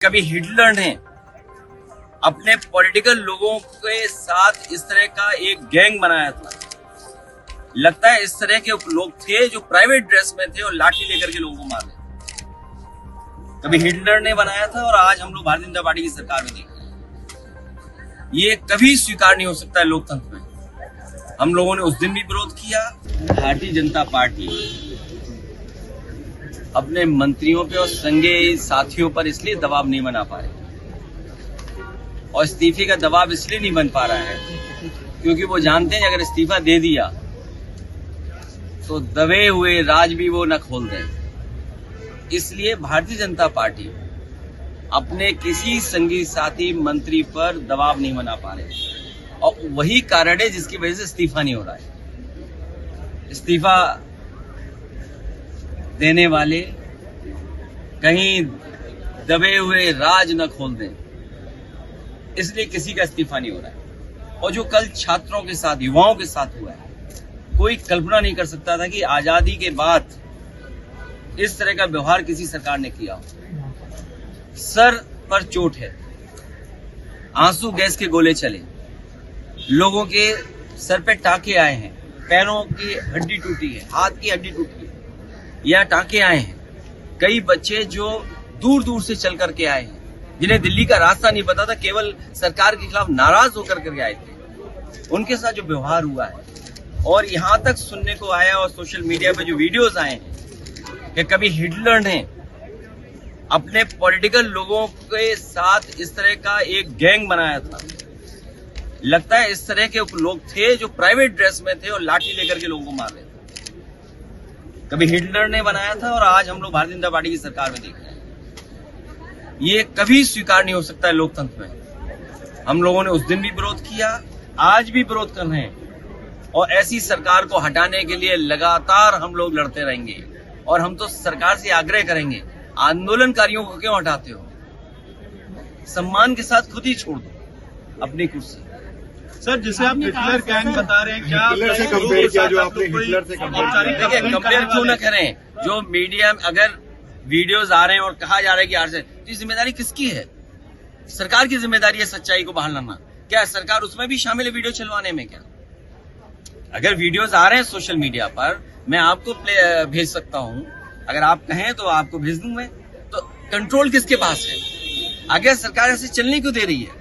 कभी हिटलर ने अपने पॉलिटिकल लोगों के साथ इस तरह का एक गैंग बनाया था। लगता है इस तरह के लोग थे जो प्राइवेट ड्रेस में थे और लाठी लेकर के लोगों को मार रहे। कभी हिटलर ने बनाया था और आज हम लोग भारतीय जनता पार्टी की सरकार में देख रहे हैं। ये कभी स्वीकार नहीं हो सकता है लोकतंत्र में। हम लोगों ने उस दिन भी विरोध किया। भारतीय जनता पार्टी अपने मंत्रियों पे और संघीय साथियों पर इसलिए दबाव नहीं बना पा रहे और इस्तीफे का दबाव इसलिए नहीं बन पा रहा है क्योंकि वो जानते हैं अगर इस्तीफा दे दिया तो दबे हुए राज भी वो न खोल दें। इसलिए भारतीय जनता पार्टी अपने किसी संघीय साथी मंत्री पर दबाव नहीं बना पा रहे और वही कारण है जिसकी वजह से इस्तीफा नहीं हो रहा है। इस्तीफा देने वाले कहीं दबे हुए राज न खोल दें, इसलिए किसी का इस्तीफा नहीं हो रहा है। और जो कल छात्रों के साथ, युवाओं के साथ हुआ है, कोई कल्पना नहीं कर सकता था कि आजादी के बाद इस तरह का व्यवहार किसी सरकार ने किया हो। सर पर चोट है, आंसू गैस के गोले चले, लोगों के सर पे टाके आए हैं, पैरों की हड्डी टूटी है, हाथ की हड्डी टूटी है या टाके आए हैं। कई बच्चे जो दूर दूर से चल करके आए हैं, जिन्हें दिल्ली का रास्ता नहीं पता था, केवल सरकार के खिलाफ नाराज होकर के आए थे, उनके साथ जो व्यवहार हुआ है और यहां तक सुनने को आया और सोशल मीडिया पे जो वीडियोस आए हैं कि कभी हिटलर ने अपने पॉलिटिकल लोगों के साथ इस तरह का एक गैंग बनाया था। लगता है इस तरह के लोग थे जो प्राइवेट ड्रेस में थे और लाठी लेकर के लोगों को मार रहे थे। कभी हिटलर ने बनाया था और आज हम लोग भारतीय जनता पार्टी की सरकार में देख रहे हैं। ये कभी स्वीकार नहीं हो सकता है लोकतंत्र में। हम लोगों ने उस दिन भी विरोध किया, आज भी विरोध कर रहे हैं और ऐसी सरकार को हटाने के लिए लगातार हम लोग लड़ते रहेंगे। और हम तो सरकार से आग्रह करेंगे, आंदोलनकारियों को क्यों हटाते हो? सम्मान के साथ खुद ही छोड़ दो अपनी कुर्सी। सर, जिसे आप हिटलर गैंग बता रहे हैं, क्या हिटलर से कंपेयर किया? जो आपने हिटलर से देखिए, कंपेयर क्यों ना करें? जो मीडिया में अगर वीडियोस आ रहे हैं और कहा जा रहा है कि आर से, तो जिम्मेदारी किसकी है? सरकार की जिम्मेदारी है सच्चाई को बाहर लाना। क्या सरकार उसमें भी शामिल है वीडियो चलवाने में? क्या अगर वीडियोस आ रहे हैं सोशल मीडिया पर, मैं आपको भेज सकता हूं, अगर आप कहें तो आपको भेज दूं मैं। तो कंट्रोल किसके पास है? अगर सरकार ऐसे चलने क्यों दे रही है?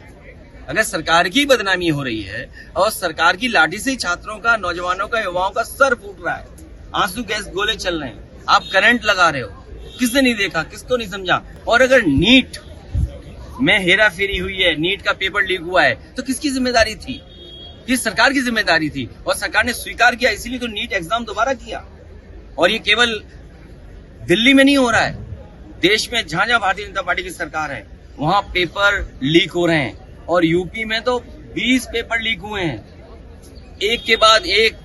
अगर सरकार की बदनामी हो रही है और सरकार की लाठी से छात्रों का, नौजवानों का, युवाओं का सर फूट रहा है, आंसू गैस गोले चल रहे हैं, आप करंट लगा रहे हो, किसने नहीं देखा, किसको नहीं समझा? और अगर नीट में हेरा फेरी हुई है, नीट का पेपर लीक हुआ है, तो किसकी जिम्मेदारी थी? किस सरकार की जिम्मेदारी थी? और सरकार ने स्वीकार किया, इसीलिए तो नीट एग्जाम दोबारा किया। और ये केवल दिल्ली में नहीं हो रहा है, देश में जहां जहां भारतीय जनता पार्टी की सरकार है वहां पेपर लीक हो रहे हैं। और यूपी में तो 20 पेपर लीक हुए हैं, एक के बाद एक,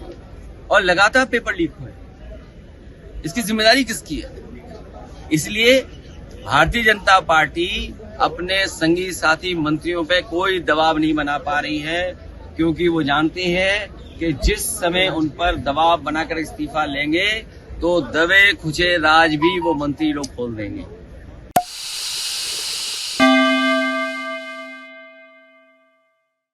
और लगातार पेपर लीक हुए। इसकी जिम्मेदारी किसकी है? इसलिए भारतीय जनता पार्टी अपने संघीय साथी मंत्रियों पे कोई दबाव नहीं बना पा रही है क्योंकि वो जानते हैं कि जिस समय उन पर दबाव बनाकर इस्तीफा लेंगे तो दबे खुचे राज भी वो मंत्री लोग खोल देंगे।